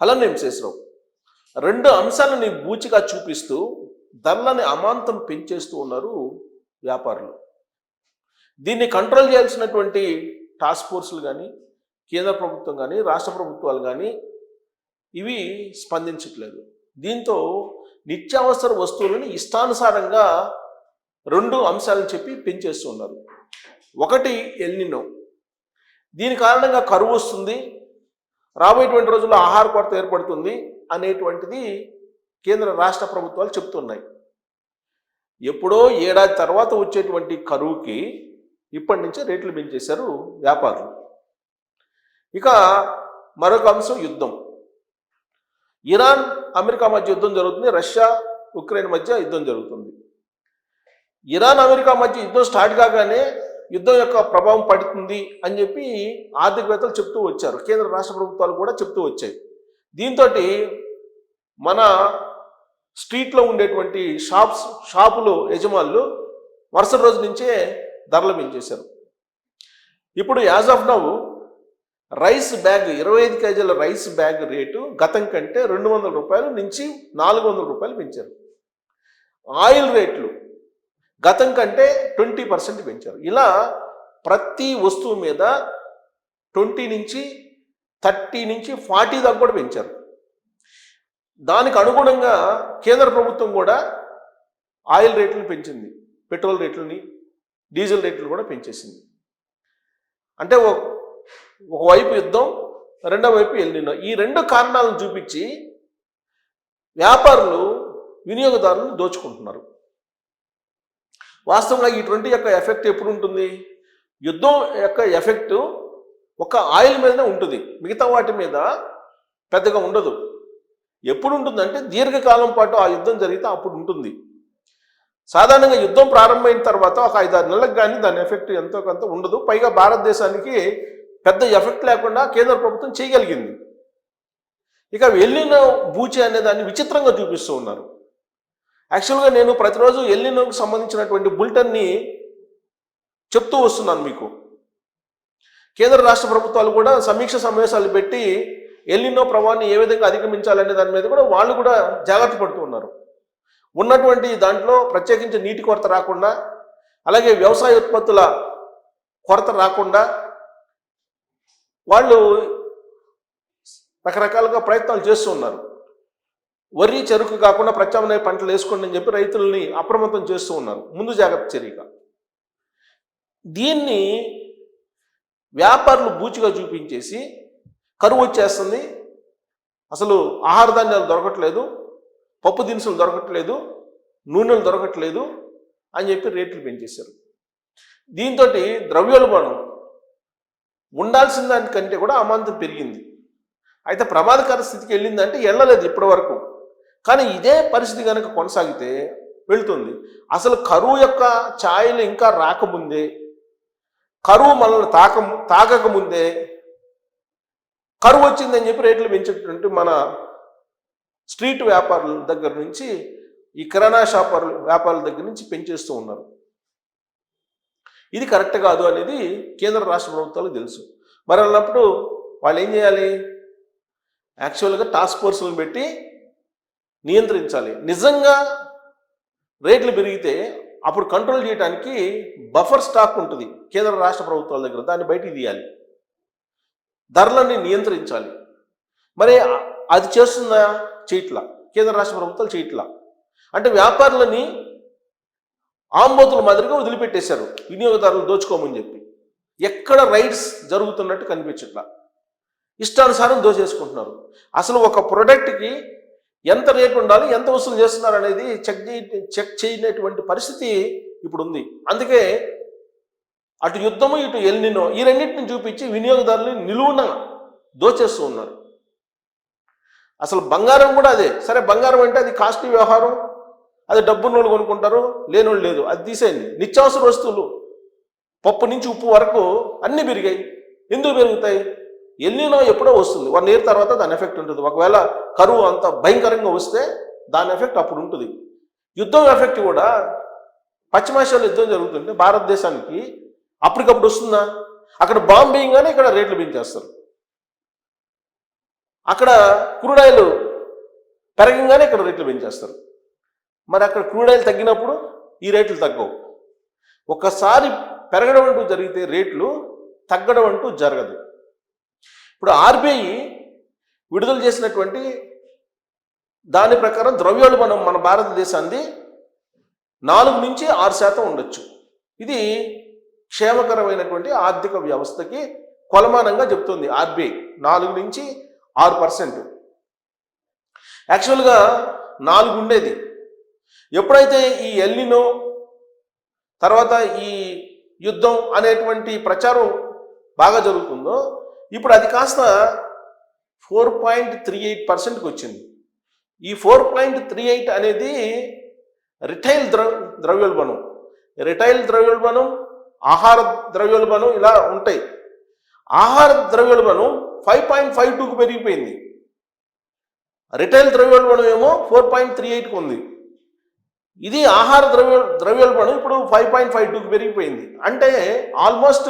అలానే వెంకటేశ్వరరావు రెండు అంశాలని బూచిగా చూపిస్తూ ధరలని అమాంతం పెంచేస్తూ ఉన్నారు వ్యాపారులు. దీన్ని కంట్రోల్ చేయాల్సినటువంటి టాస్క్ ఫోర్సులు కానీ, కేంద్ర ప్రభుత్వం కానీ, రాష్ట్ర ప్రభుత్వాలు కానీ ఇవి స్పందించట్లేదు. దీంతో నిత్యావసర వస్తువులని ఇష్టానుసారంగా రెండు అంశాలను చెప్పి పెంచేస్తున్నారు. ఒకటి ఎల్నినో, దీని కారణంగా కరువు వస్తుంది, రాబోయేటువంటి రోజుల్లో ఆహార కొరత ఏర్పడుతుంది అనేటువంటిది కేంద్ర రాష్ట్ర ప్రభుత్వాలు చెప్తున్నాయి. ఎప్పుడో ఏడాది తర్వాత వచ్చేటువంటి కరువుకి ఇప్పటి నుంచే రేట్లు పెంచేశారు వ్యాపారులు. ఇక మరొక అంశం యుద్ధం. ఇరాన్ అమెరికా మధ్య యుద్ధం జరుగుతుంది, రష్యా ఉక్రెయిన్ మధ్య యుద్ధం జరుగుతుంది. ఇరాన్ అమెరికా మధ్య యుద్ధం స్టార్ట్ కాగానే యుద్ధం యొక్క ప్రభావం పడుతుంది అని చెప్పి ఆర్థికవేత్తలు చెప్తూ వచ్చారు, కేంద్ర రాష్ట్ర ప్రభుత్వాలు కూడా చెప్తూ వచ్చాయి. దీంతో మన స్ట్రీట్లో ఉండేటువంటి షాపులు యజమానులు మరుసటి రోజు నుంచే ధరలు పెంచేశారు. ఇప్పుడు as of now rice bag 25 కేజీల రైస్ బ్యాగ్ రేటు గతం కంటే 200 రూపాయలు నుంచి 400 రూపాయలు పెంచారు. ఆయిల్ రేట్లు గతం కంటే 20% పెంచారు. ఇలా ప్రతి వస్తువు మీద 20 నుంచి 30 నుంచి 40 దాకా కూడా పెంచారు. దానికి అనుగుణంగా కేంద్ర ప్రభుత్వం కూడా ఆయిల్ రేట్లను పెంచింది, పెట్రోల్ రేట్లని, డీజిల్ రేట్లు కూడా పెంచేసింది. అంటే ఒకవైపు యుద్ధం, రెండో వైపు ఎల్నినో, ఈ రెండు కారణాలను చూపించి వ్యాపారులు వినియోగదారులను దోచుకుంటున్నారు. వాస్తవంగా ఈ 20 యొక్క ఎఫెక్ట్ ఎప్పుడు ఉంటుంది? యుద్ధం యొక్క ఎఫెక్ట్ ఒక ఆయిల్ మీదనే ఉంటుంది, మిగతా వాటి మీద పెద్దగా ఉండదు. ఎప్పుడు ఉంటుందంటే దీర్ఘకాలం పాటు ఆ యుద్ధం జరిగితే అప్పుడు ఉంటుంది. సాధారణంగా యుద్ధం ప్రారంభమైన తర్వాత ఒక 5-6 నెలలకు కానీ దాని ఎఫెక్ట్ ఎంతో కొంత ఉండదు. పైగా భారతదేశానికి పెద్ద ఎఫెక్ట్ లేకుండా కేంద్ర ప్రభుత్వం చేయగలిగింది. ఇక ఎల్నినో బూచి అనే దాన్ని విచిత్రంగా చూపిస్తూ ఉన్నారు. యాక్చువల్గా నేను ప్రతిరోజు ఎల్నినోకి సంబంధించినటువంటి బులెటిన్ని చెప్తూ వస్తున్నాను మీకు. కేంద్ర రాష్ట్ర ప్రభుత్వాలు కూడా సమీక్ష సమావేశాలు పెట్టి ఎల్నినో ప్రభావాన్ని ఏ విధంగా అధిగమించాలనే దాని మీద కూడా వాళ్ళు కూడా జాగ్రత్త పడుతూ ఉన్నారు. ఉన్నటువంటి దాంట్లో ప్రత్యేకించి నీటి కొరత రాకుండా, అలాగే వ్యవసాయ ఉత్పత్తుల కొరత రాకుండా వాళ్ళు రకరకాలుగా ప్రయత్నాలు చేస్తూ ఉన్నారు. వరి, చెరుకు కాకుండా ప్రత్యామ్నాయ పంటలు వేసుకోండి అని చెప్పి రైతుల్ని అప్రమత్తం చేస్తూ ఉన్నారు, ముందు జాగ్రత్త చర్యగా. దీన్ని వ్యాపారులు బూచిగా చూపించేసి కరువు వచ్చేస్తుంది, అసలు ఆహార ధాన్యాలు దొరకట్లేదు, పప్పు దినుసులు దొరకట్లేదు, నూనెలు దొరకట్లేదు అని చెప్పి రేట్లు పెంచేశారు. దీంతో ద్రవ్యోల్బణం ఉండాల్సిన దానికంటే కూడా అమాంతం పెరిగింది. అయితే ప్రమాదకర స్థితికి వెళ్ళిందంటే వెళ్ళలేదు ఇప్పటి వరకు, కానీ ఇదే పరిస్థితి కనుక కొనసాగితే వెళుతుంది. అసలు కరువు యొక్క ఛాయలు ఇంకా రాకముందే, కరువు మనల్ని తాకకముందే కరువు వచ్చిందని చెప్పి రేట్లు పెంచేటటువంటి మన స్ట్రీట్ వ్యాపారుల దగ్గర నుంచి, ఈ కిరాణా వ్యాపారుల దగ్గర నుంచి పెంచేస్తూ ఉన్నారు. ఇది కరెక్ట్ కాదు అనేది కేంద్ర రాష్ట్ర ప్రభుత్వాలకు తెలుసు. మరి అన్నప్పుడు వాళ్ళు ఏం చేయాలి? యాక్చువల్గా టాస్క్ ఫోర్సులను పెట్టి నియంత్రించాలి. నిజంగా రేట్లు పెరిగితే అప్పుడు కంట్రోల్ చేయడానికి బఫర్ స్టాక్ ఉంటుంది కేంద్ర రాష్ట్ర ప్రభుత్వాల దగ్గర, దాన్ని బయటికి తీయాలి, ధరలన్నీ నియంత్రించాలి. మరి అది చేస్తుందా? చేయట్లా, కేంద్ర రాష్ట్ర ప్రభుత్వాలు చేయట్లా. అంటే వ్యాపారులని ఆంబోతుల మాదిరిగా వదిలిపెట్టేశారు వినియోగదారులు దోచుకోమని చెప్పి. ఎక్కడ రైడ్స్ జరుగుతున్నట్టు కనిపించట్లా, ఇష్టానుసారం దోచేసుకుంటున్నారు. అసలు ఒక ప్రోడక్ట్కి ఎంత రేటు ఉండాలి, ఎంత వసూలు చేస్తున్నారు అనేది చెక్ చేయనటువంటి పరిస్థితి ఇప్పుడు ఉంది. అందుకే అటు యుద్ధము, ఇటు ఎల్నినో, ఈ రెండింటిని చూపించి వినియోగదారులని నిలువున దోచేస్తూ ఉన్నారు. అసలు బంగారం కూడా అదే. సరే, బంగారం అంటే అది కాస్ట్లీ వ్యవహారం, అది డబ్బున్నోళ్ళు కొనుక్కుంటారు, లేనోళ్ళు లేదు, అది తీసేయండి. నిత్యావసర వస్తువులు పప్పు నుంచి ఉప్పు వరకు అన్నీ పెరిగాయి. ఎందుకు పెరుగుతాయి? ఎల్నినో ఎప్పుడో వస్తుంది, 1 year తర్వాత దాని ఎఫెక్ట్ ఉంటుంది. ఒకవేళ కరువు అంత భయంకరంగా వస్తే దాని ఎఫెక్ట్ అప్పుడు ఉంటుంది. యుద్ధం ఎఫెక్ట్ కూడా పశ్చిమాసియాలో యుద్ధం జరుగుతుంటే భారతదేశానికి అప్పటికప్పుడు వస్తుందా? అక్కడ బాంబు వేయగానే ఇక్కడ రేట్లు పెంచేస్తారు. అక్కడ క్రూడ్ ఆయిల్ పెరగంగానే ఇక్కడ రేట్లు పెంచేస్తారు. మరి అక్కడ క్రూడ్ ఆయిల్ తగ్గినప్పుడు ఈ రేట్లు తగ్గవు. ఒకసారి పెరగడం అంటూ జరిగితే రేట్లు తగ్గడం అంటూ జరగదు. ఇప్పుడు ఆర్బీఐ విడుదల చేసినటువంటి దాని ప్రకారం ద్రవ్యోల్బణం మన భారతదేశాన్ని 4 నుంచి 6% ఉండొచ్చు. ఇది క్షేమకరమైనటువంటి ఆర్థిక వ్యవస్థకి కొలమానంగా చెప్తుంది ఆర్బీఐ. 4 నుంచి 6%. యాక్చువల్గా 4 ఉండేది. ఎప్పుడైతే ఈ ఎల్నినో తర్వాత ఈ యుద్ధం అనేటువంటి ప్రచారం బాగా జరుగుతుందో ఇప్పుడు అది కాస్త 4.38%కి వచ్చింది. ఈ 4.38 అనేది రిటైల్ ద్రవ్యోల్బణం. రిటైల్ ద్రవ్యోల్బణం, ఆహార ద్రవ్యోల్బణం ఇలా ఉంటాయి. ఆహార ద్రవ్యోల్బణం 5.52కు పెరిగిపోయింది. రిటైల్ ద్రవ్యోల్బణం ఏమో 4.38కు ఉంది. ఇది ఆహార ద్రవ్యోల్బణం ఇప్పుడు 5.52కి పెరిగిపోయింది. అంటే ఆల్మోస్ట్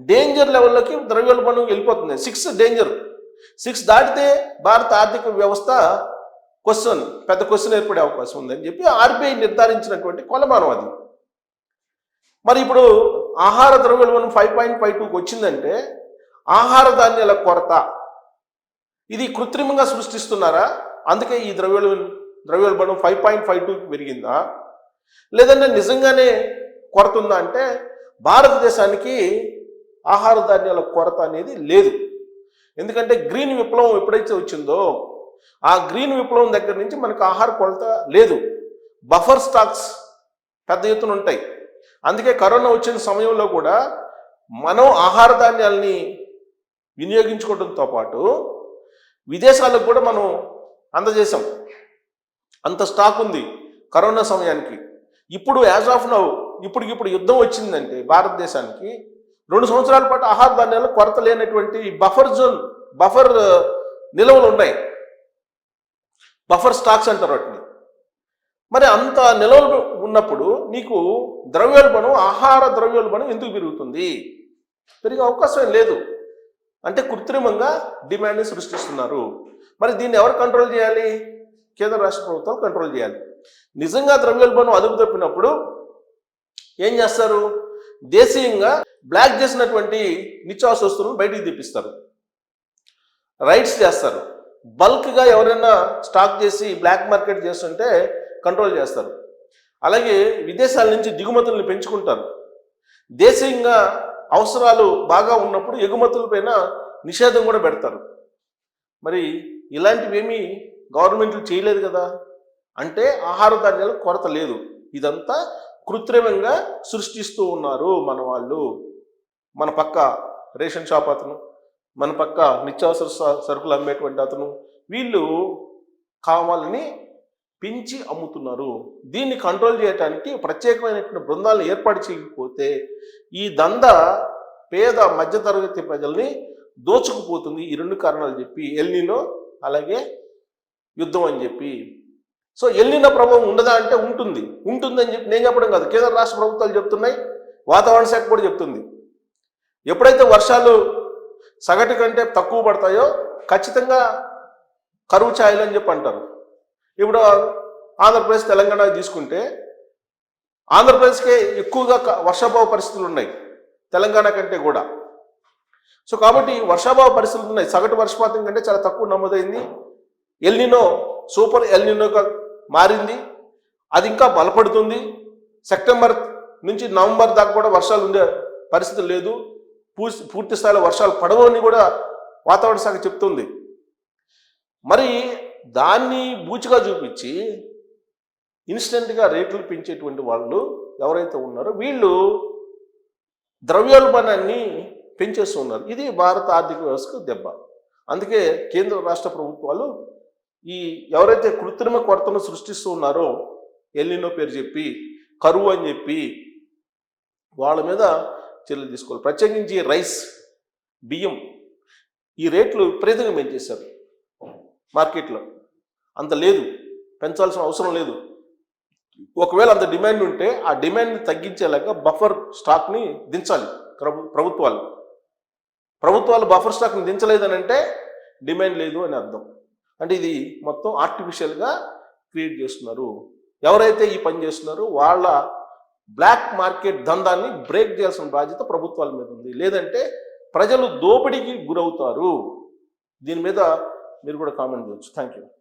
డేంజర్ లెవెల్లోకి ద్రవ్యోల్బణం వెళ్ళిపోతుంది. 6 డేంజర్. 6 దాటితే భారత ఆర్థిక వ్యవస్థ పెద్ద క్వశ్చన్ ఏర్పడే అవకాశం ఉందని చెప్పి ఆర్బీఐ నిర్ధారించినటువంటి కొలమానం అది. మరి ఇప్పుడు ఆహార ద్రవ్యోల్బణం 5.52కి వచ్చిందంటే ఆహార ధాన్యాల కొరత ఇది కృత్రిమంగా సృష్టిస్తున్నారా? అందుకే ఈ ద్రవ్యోల్బణం 5.52కి పెరిగిందా, లేదంటే నిజంగానే కొరత ఉందా అంటే భారతదేశానికి ఆహార ధాన్యాల కొరత అనేది లేదు. ఎందుకంటే గ్రీన్ విప్లవం ఎప్పుడైతే వచ్చిందో ఆ గ్రీన్ విప్లవం దగ్గర నుంచి మనకు ఆహార కొరత లేదు. బఫర్ స్టాక్స్ పెద్ద ఎత్తున ఉంటాయి. అందుకే కరోనా వచ్చిన సమయంలో కూడా మనం ఆహార ధాన్యాలని వినియోగించుకోవడంతో పాటు విదేశాలకు కూడా మనం అందజేసాం. అంత స్టాక్ ఉంది కరోనా సమయానికి. ఇప్పుడు యాజ్ ఆఫ్ నౌ ఇప్పుడు యుద్ధం వచ్చిందంటే భారతదేశానికి 2 సంవత్సరాల పాటు ఆహార ధాన్యాలు కొరత లేనటువంటి బఫర్ నిల్వలు ఉన్నాయి. బఫర్ స్టాక్స్ అంటారు వాటిని. మరి అంత నిల్వలు ఉన్నప్పుడు నీకు ఆహార ద్రవ్యోల్బణం ఎందుకు పెరుగుతుంది? పెరిగే అవకాశం లేదు. అంటే కృత్రిమంగా డిమాండ్ని సృష్టిస్తున్నారు. మరి దీన్ని ఎవరు కంట్రోల్ చేయాలి? కేంద్ర రాష్ట్ర ప్రభుత్వాలు కంట్రోల్ చేయాలి. నిజంగా ద్రవ్యోల్బణం అదుపు తప్పినప్పుడు ఏం చేస్తారు? దేశీయంగా బ్లాక్ చేసినటువంటి నిత్యావసర వస్తువులను బయటికి తెప్పిస్తారు, రైట్స్ చేస్తారు. బల్క్గా ఎవరైనా స్టాక్ చేసి బ్లాక్ మార్కెట్ చేస్తుంటే కంట్రోల్ చేస్తారు. అలాగే విదేశాల నుంచి దిగుమతులను పెంచుకుంటారు. దేశీయంగా అవసరాలు బాగా ఉన్నప్పుడు ఎగుమతులపైన నిషేధం కూడా పెడతారు. మరి ఇలాంటివేమీ గవర్నమెంట్లు చేయలేదు కదా. అంటే ఆహార ధాన్యాల కొరత లేదు. ఇదంతా కృత్రిమంగా సృష్టిస్తూ ఉన్నారు మన వాళ్ళు. మన పక్క రేషన్ షాప్ అతను, మన పక్క నిత్యావసర సరుకులు అమ్మేటువంటి అతను, వీళ్ళు కావాలని పెంచి అమ్ముతున్నారు. దీన్ని కంట్రోల్ చేయడానికి ప్రత్యేకమైనటువంటి బృందాలను ఏర్పాటు చేయకపోతే ఈ దందా పేద మధ్యతరగతి ప్రజల్ని దోచుకుపోతుంది. ఈ 2 కారణాలు చెప్పి ఎల్నినో అలాగే యుద్ధం అని చెప్పి. సో ఎల్నినో ప్రభావం ఉండదా అంటే ఉంటుందని చెప్పి నేను చెప్పడం కాదు, కేంద్ర రాష్ట్ర ప్రభుత్వాలు చెప్తున్నాయి, వాతావరణ శాఖ కూడా చెప్తుంది. ఎప్పుడైతే వర్షాలు సగటు కంటే తక్కువ పడతాయో ఖచ్చితంగా కరువు ఛాయలు అని చెప్పి అంటారు. ఇప్పుడు ఆంధ్రప్రదేశ్ తెలంగాణ తీసుకుంటే ఆంధ్రప్రదేశ్కే ఎక్కువగా వర్షాభావ పరిస్థితులు ఉన్నాయి తెలంగాణ కంటే కూడా. సో కాబట్టి వర్షాభావ పరిస్థితులు ఉన్నాయి. సగటు వర్షపాతం కంటే చాలా తక్కువ నమోదైంది. ఎల్నినో సూపర్ ఎల్నినోగా మారింది. అది ఇంకా బలపడుతుంది. సెప్టెంబర్ నుంచి నవంబర్ దాకా కూడా వర్షాలు ఉండే పరిస్థితి లేదు. పూర్తి స్థాయిలో వర్షాలు పడవని కూడా వాతావరణ శాఖ చెప్తుంది. మరి దాన్ని బూచిగా చూపించి ఇన్స్టెంట్గా రేట్లు పెంచేటువంటి వాళ్ళు ఎవరైతే ఉన్నారో వీళ్ళు ద్రవ్యోల్బణాన్ని పెంచేస్తూ ఉన్నారు. ఇది భారత ఆర్థిక వ్యవస్థకు దెబ్బ. అందుకే కేంద్ర రాష్ట్ర ప్రభుత్వాలు ఈ ఎవరైతే కృత్రిమ కొరతను సృష్టిస్తూ ఉన్నారో ఎల్నినో పేరు చెప్పి, కరువు అని చెప్పి వాళ్ళ మీద చర్యలు తీసుకోవాలి. ప్రత్యేకించి రైస్, బియ్యం ఈ రేట్లు విపరీతంగా పెంచేశారు. మార్కెట్లో అంత లేదు, పెంచాల్సిన అవసరం లేదు. ఒకవేళ అంత డిమాండ్ ఉంటే ఆ డిమాండ్ని తగ్గించేలాగా బఫర్ స్టాక్ని దించాలి ప్రభుత్వాలు. బఫర్ స్టాక్ని దించలేదని అంటే డిమాండ్ లేదు అని అర్థం. అంటే ఇది మొత్తం ఆర్టిఫిషియల్గా క్రియేట్ చేస్తున్నారు. ఎవరైతే ఈ పని చేస్తున్నారో వాళ్ళ బ్లాక్ మార్కెట్ దందాన్ని బ్రేక్ చేయాల్సిన బాధ్యత ప్రభుత్వాల మీద ఉంది. లేదంటే ప్రజలు దోపిడీకి గురవుతారు. దీని మీద మీరు కూడా కామెంట్ చేయొచ్చు. Thank you.